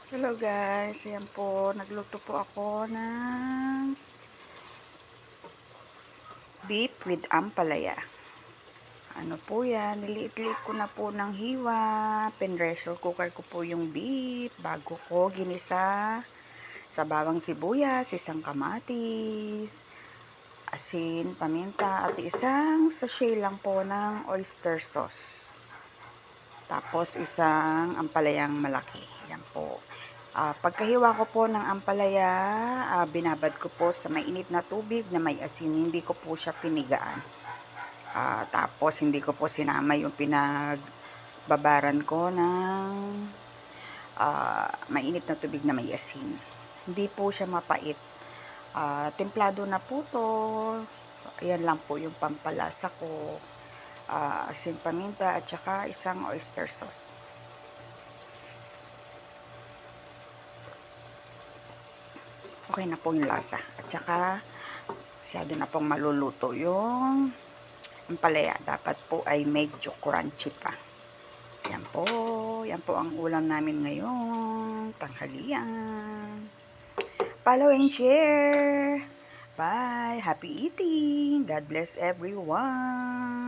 Hello guys, ayan po, nagluto po ako ng beef with ampalaya. Ano po yan, niliit-liit ko na po ng hiwa, pin-pressure cooker ko po yung beef bago ko ginisa sa bawang sibuyas, isang kamatis, asin, paminta, at isang sachet lang po ng oyster sauce. Tapos isang ampalayang malaki. Yan po. Pagkahiwa ko po ng ampalaya, binabad ko po sa mainit na tubig na may asin. Hindi ko po siya pinigaan. Tapos hindi ko po sinama yung pinagbabaran ko ng mainit na tubig na may asin. Hindi po siya mapait. Templado na po to. Ayan lang po yung pampalasa ko. Asin, paminta, at saka isang oyster sauce. Okay na po yung lasa. At saka, masyado na pong maluluto yung ampalaya. Dapat po ay medyo crunchy pa. Yan po. Yan po ang ulam namin ngayon. Tanghalian. Follow and share. Bye. Happy eating. God bless everyone.